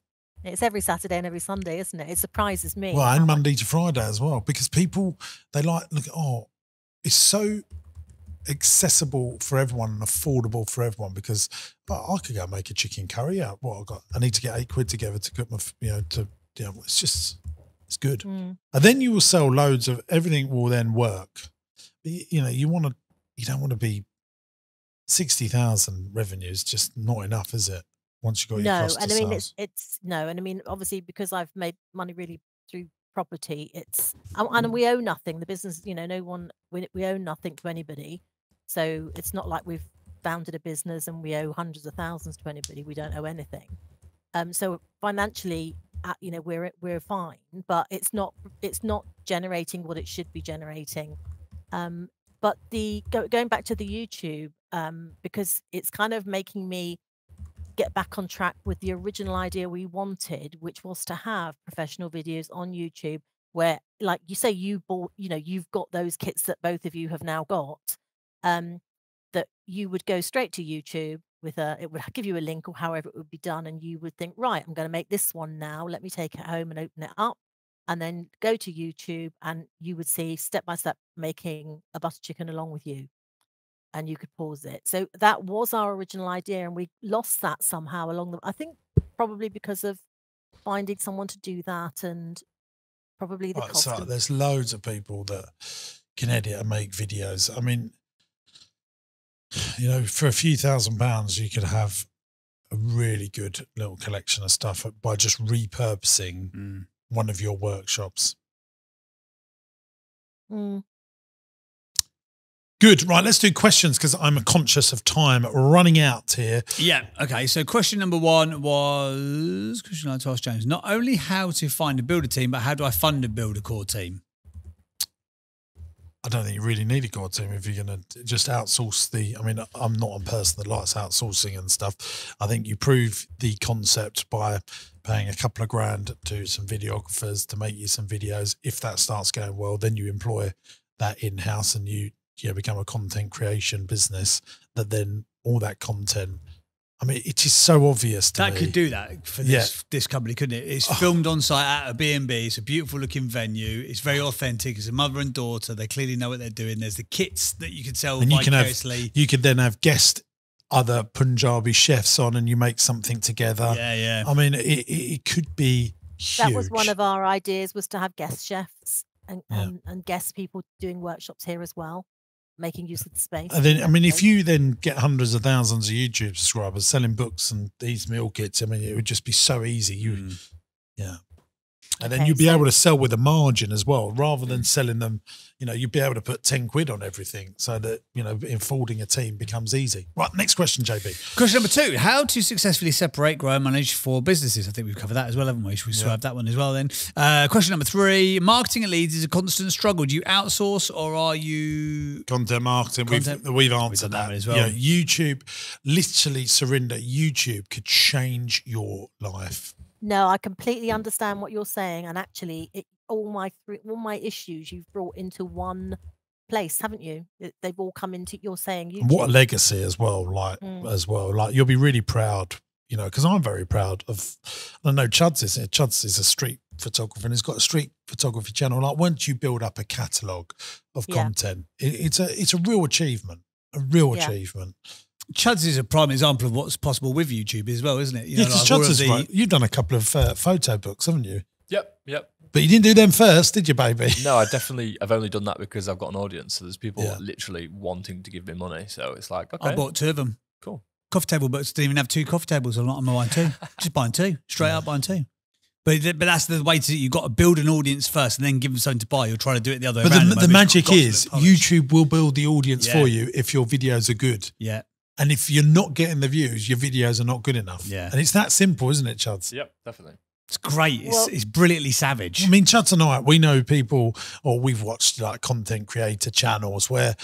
It's every Saturday and every Sunday, isn't it? It surprises me. Well, and Monday to Friday as well, because people, they it's so accessible for everyone and affordable for everyone, because I could go make a chicken curry out. I need to get £8 together to cook it's good. And then you will sell loads of everything will then work. You don't want to be 60,000 revenues, just not enough, is it? Once you got your cost of sales. And I mean, obviously, because I've made money really through property, and we owe nothing. The business, we owe nothing to anybody. So it's not like we've founded a business and we owe hundreds of thousands to anybody. We don't owe anything. So financially, we're fine, but it's not generating what it should be generating. But going back to the YouTube, because it's kind of making me get back on track with the original idea we wanted, which was to have professional videos on YouTube where, like you say, you've got those kits that both of you have now got, that you would go straight to YouTube it would give you a link or however it would be done. And you would think, right, I'm going to make this one now. Let me take it home and open it up and then go to YouTube, and you would see step by step making a butter chicken along with you. And you could pause it. So that was our original idea, and we lost that somehow I think probably because of finding someone to do that, and probably the cost. So there's loads of people that can edit and make videos. I mean, for a few £1,000s, you could have a really good little collection of stuff by just repurposing one of your workshops. Good. Right, let's do questions because I'm conscious of time running out here. Yeah. Okay. So question number one was, question I like to ask James, not only how to find and build a team, but how do I fund and build a core team? I don't think you really need a core team if you're going to just outsource I'm not a person that likes outsourcing and stuff. I think you prove the concept by paying a couple of grand to some videographers to make you some videos. If that starts going well, then you employ that in-house and you become a content creation business that then all that content, it is so obvious to me. That could do that for this company, couldn't it? It's filmed on site at a B&B. It's a beautiful looking venue. It's very authentic. It's a mother and daughter. They clearly know what they're doing. There's the kits that you could sell vicariously. You could then have guest other Punjabi chefs on and you make something together. Yeah. It could be huge. That was one of our ideas, was to have guest chefs and guest people doing workshops here as well, making use of the space. And then, if you then get hundreds of thousands of YouTube subscribers selling books and these meal kits, it would just be so easy. And then you'd be able to sell with a margin as well, rather than selling them, you'd be able to put 10 quid on everything so that, affording a team becomes easy. Right, next question, JB. Question number 2, how to successfully separate, grow and manage 4 businesses. I think we've covered that as well, haven't we? Should we swerve that one as well then? Question number 3, marketing and leads is a constant struggle. Do you outsource or are you... Content marketing, we've answered that as well. YouTube, literally, Surinder, YouTube could change your life. No, I completely understand what you're saying, and actually, all my issues you've brought into one place, haven't you? They've all come into. You're saying YouTube. What a legacy as well, like you'll be really proud, because I'm very proud of. I know Chuds is a street photographer and he's got a street photography channel. Like once you build up a catalogue of content, it's a real achievement, achievement. Chuds is a prime example of what's possible with YouTube as well, isn't it? Because Chuds is right. You've done a couple of photo books, haven't you? Yep. But you didn't do them first, did you, baby? No, I've only done that because I've got an audience. So there's people literally wanting to give me money. So it's like, okay. I bought 2 of them. Cool. Coffee table books didn't even have 2 coffee tables. I'm buying 2. Just buying 2. Straight up buying 2. But that's the way to. You've got to build an audience first and then give them something to buy. You'll try to do it the other way around. But the magic is YouTube will build the audience for you if your videos are good. Yeah. And if you're not getting the views, your videos are not good enough. Yeah. And it's that simple, isn't it, Chuds? Yep, definitely. It's great. It's brilliantly savage. Chuds and I, we know people, or we've watched like content creator channels where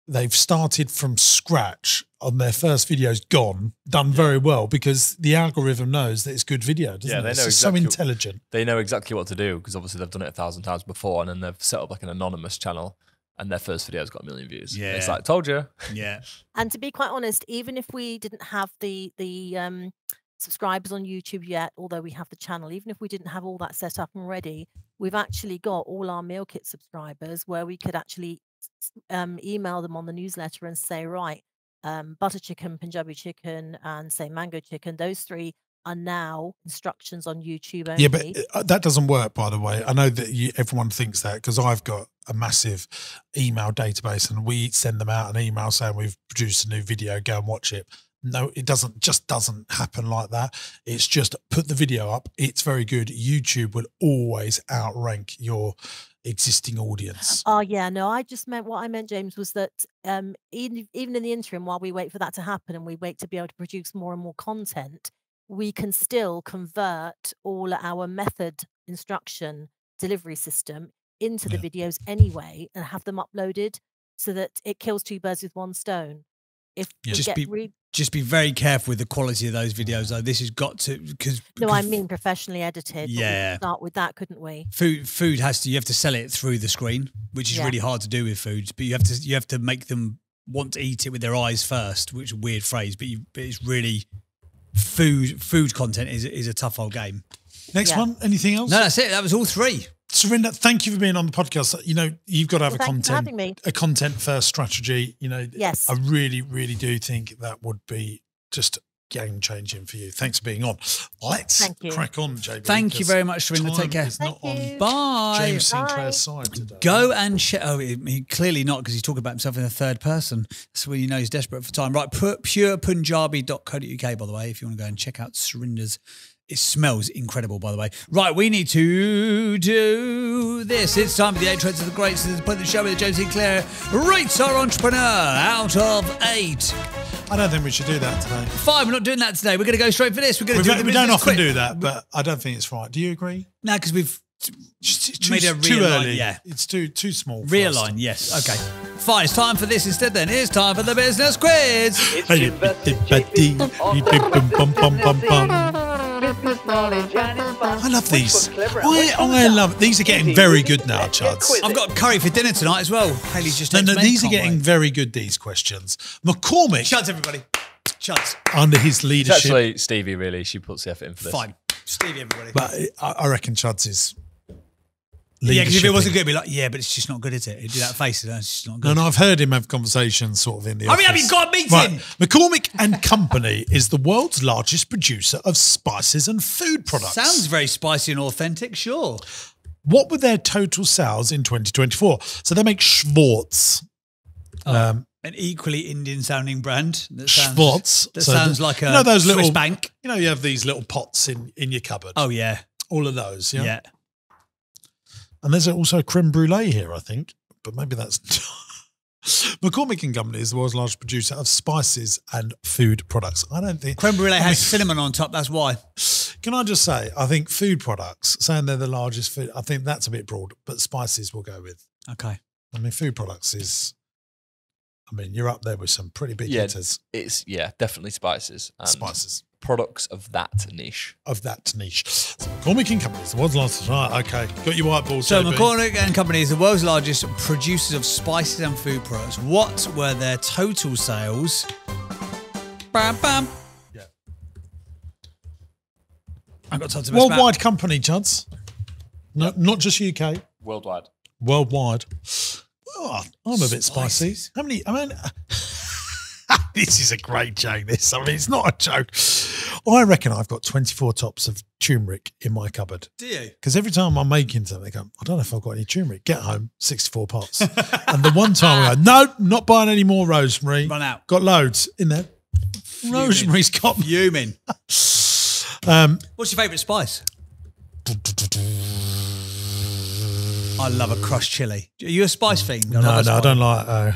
they've started from scratch on their first video's done very well because the algorithm knows that it's good video, doesn't it? They know it's so intelligent. They know exactly what to do because obviously they've done it 1,000 times before and then they've set up like an anonymous channel. And their first video's got 1 million views. Yeah, it's like, told you. Yeah. And to be quite honest, even if we didn't have the subscribers on YouTube yet, although we have the channel, even if we didn't have all that set up and ready, we've actually got all our meal kit subscribers where we could actually email them on the newsletter and say, right, butter chicken, Punjabi chicken, and say mango chicken. Those 3 are now instructions on YouTube only. Yeah, but that doesn't work, by the way. I know that everyone thinks that because I've got a massive email database and we send them out an email saying we've produced a new video, go and watch it. No, it doesn't happen like that. It's just put the video up. It's very good. YouTube will always outrank your existing audience. Oh yeah, no, what I meant, James, was that even in the interim, while we wait for that to happen and we wait to be able to produce more and more content, we can still convert all our method instruction delivery system into the videos anyway and have them uploaded so that it kills 2 birds with 1 stone. If just be very careful with the quality of those videos though. This has got to because I mean professionally edited. Yeah, we could start with that, couldn't we? Food has to. You have to sell it through the screen, which is really hard to do with foods. But you have to make them want to eat it with their eyes first, which is a weird phrase. But it's really food content is a tough old game. Next one. Anything else? No, that's it. That was all 3. Surinder, thank you for being on the podcast. You've got to have a content first strategy. Yes. I really, really do think that would be just game changing for you. Thanks for being on. Let's crack on, JB. Thank you very much, Surinder. Take care. Is not on Bye. James Sinclair's side today. Go and check. Oh, he clearly not because he's talking about himself in the 3rd person. That's when you know he's desperate for time. Right, purepunjabi.co.uk, by the way, if you want to go and check out Surinder's It smells incredible, by the way. Right, we need to do this. It's time for the 8 Trends of the Greats. This is the show with James Sinclair rates our entrepreneur out of 8. I don't think we should do that today. Fine, we're not doing that today. We're going to go straight for this. We're going to do We don't often do that, but I don't think it's right. Do you agree? No, because we've made a too realign. early. Yeah. It's too small. for us. Realign, yes. Okay. Fine, it's time for this instead then. It's time for the business quiz. I love these. I love these. Are getting very good now, Chuds. I've got curry for dinner tonight as well. Haley's just No, these are can't getting wait. very good. These questions. McCormick, Chuds, everybody. Chuds. under his It's leadership, actually Stevie, really. She puts the effort in for this. Fine. Stevie, everybody. but I reckon Chuds is. Yeah, because if it wasn't leadershiping. good, it'd be like, yeah, but it's just not good, is it? He'd do that face, it's just not No, good. no, I've heard him have conversations sort of in the Hurry office. up, you've got a meeting! Right. McCormick and Company is the world's largest producer of spices and food products. Sounds very spicy and authentic, sure. What were their total sales in 2024? So they make Schwartz. An equally Indian-sounding brand. That sounds, Schwartz. That So sounds like a you know those Swiss little bank. You know, you have these little pots in your cupboard. Oh, yeah. All of those, yeah. Yeah. And there's also a creme brulee here, I think, but maybe that's. McCormick and Company is the world's largest producer of spices and food products. I don't think. Creme brulee has cinnamon on top, that's why. Can I just say, I think food products, saying they're the largest food, I think that's a bit broad, but spices we'll go with. Okay. I mean, food products is, I mean, you're up there with some pretty big Yeah, hitters. it's definitely spices. And Spices. Products of that niche. Of that niche. So McCormick and Company is the world's largest. Right, okay. Got your whiteboard. So JB. McCormick and Company is the world's largest producers of spices and food products. What were their total sales? Bam, bam. Yeah. I've got time to mess about. Worldwide company, Chuds. No, not just UK. Worldwide. Worldwide. Oh, I'm a bit spicy. Spices. How many? I mean, this is a great joke. This. I mean, it's not a joke. I reckon I've got 24 tops of turmeric in my cupboard. Do you? Because every time I'm making something, I go, I don't know if I've got any turmeric. Get home, 64 pots. And the one time I go, no, not buying any more rosemary. Run out. Got loads in there. Rosemary's got Fuming. What's your favourite spice? I love a crushed chili. Are you a spice fiend? No, I don't like.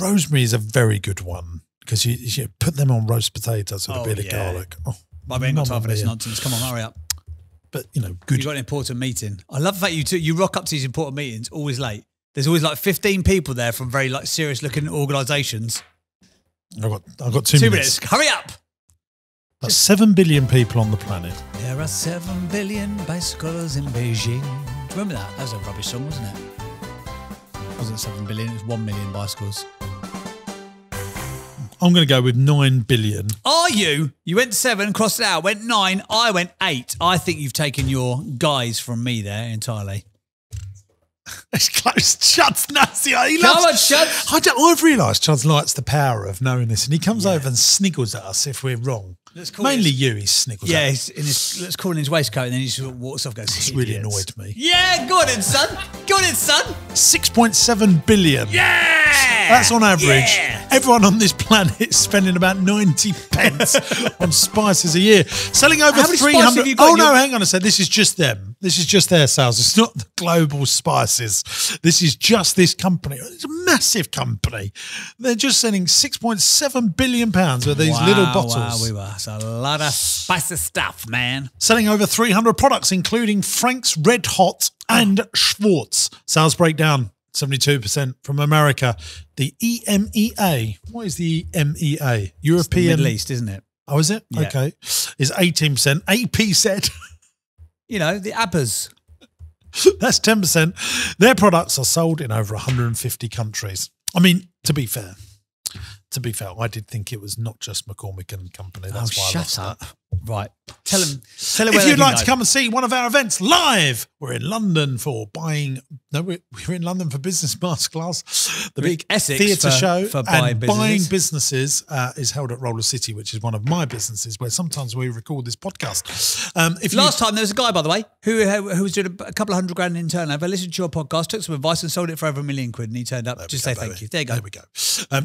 Rosemary is a very good one because you put them on roast potatoes with a bit of garlic. Oh, I ain't got time for this mia. nonsense. Come on, hurry up. But good. You've got an important meeting. I love the fact you rock up to these important meetings always late. There's always like 15 people there from very like serious looking organisations. I've got 2 2 minutes. minutes. Hurry up. That's 7 billion people on the planet. There are 7 billion bicycles in Beijing. Do you remember that? That was a rubbish song, wasn't it? It wasn't 7 billion, it was 1 million bicycles. I'm going to go with 9 billion. Are you? You went 7, crossed it out, went 9, I went 8. I think you've taken your guys from me there entirely. It's close. Chuds nasty. He Come loves. on, Chuds. I've realised Chuds likes the power of knowing this, and he comes over and sniggles at us if we're wrong. Let's call Mainly it- you, he sniggles Yeah, at. he's in his, let's call it in his waistcoat, and then he just walks off and goes, It's really "Idiots." annoyed me. Yeah, go on then, son. Go on then, son. 6.7 billion. Yeah. That's on average. Yeah. Everyone on this planet is spending about 90 pence on spices a year. Selling over How many spices 300. have you got Oh, in no, your- hang on a second. This is just them. This is just their sales. It's not the global spices. This is just this company. It's a massive company. They're just selling 6.7 billion pounds with these little bottles. That's a lot of spicy stuff, man. Selling over 300 products, including Frank's Red Hot and Schwartz. Sales breakdown, 72% from America. The EMEA. What is the EMEA? European. Middle East, isn't it? Oh, is it? Yeah. Okay. Is 18%. AP said You know, the appers. that's 10%. Their products are sold in over 150 countries. I mean, to be fair, I did think it was not just McCormick and Company. That's why I shut lost up. that. Right. Tell him If where you'd they like can to go. come and see one of our events live, we're in London for buying. No, we're in London for Business Masterclass, the We're in big Essex theatre show. for and buying businesses is held at Roller City, which is one of my businesses where sometimes we record this podcast. Last time there was a guy, by the way, who was doing a couple of $100,000 in turnover, listened to your podcast, took some advice and sold it for over £1 million, and he turned up. Just say thank you. There you go. There we go.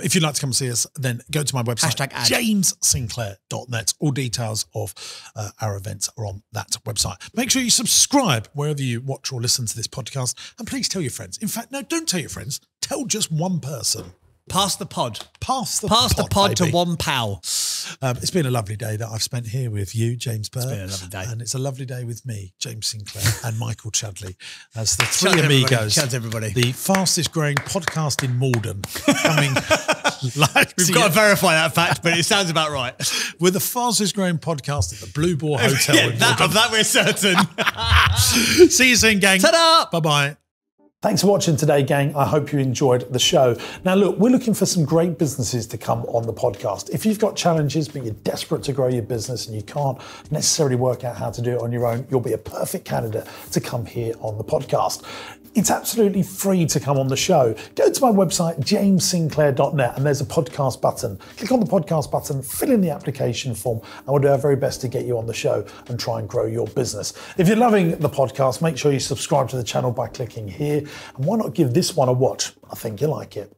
If you'd like to come and see ideas, then go to my website, Hashtag ad. jamessinclair.net. All details of our events are on that website. Make sure you subscribe wherever you watch or listen to this podcast. And please tell your friends. In fact, no, don't tell your friends. Tell just one person. Pass the pod. Pass the pod to baby. one pal. It's been a lovely day that I've spent here with you, James Burr. It's been a lovely day. And it's a lovely day with me, James Sinclair, and Michael Chudley, as the Shout three out everybody. amigos. Shout out everybody. The fastest growing podcast in Morden. Coming live We've got to verify that fact, but it sounds about right. We're the fastest growing podcast at the Blue Boar Hotel in Morden. Of that we're certain. See you soon, gang. Ta-da! Bye-bye. Thanks for watching today, gang. I hope you enjoyed the show. Now, look, we're looking for some great businesses to come on the podcast. If you've got challenges, but you're desperate to grow your business and you can't necessarily work out how to do it on your own, you'll be a perfect candidate to come here on the podcast. It's absolutely free to come on the show. Go to my website, jamessinclair.net, and there's a podcast button. Click on the podcast button, fill in the application form, and we'll do our very best to get you on the show and try and grow your business. If you're loving the podcast, make sure you subscribe to the channel by clicking here. And why not give this one a watch? I think you'll like it.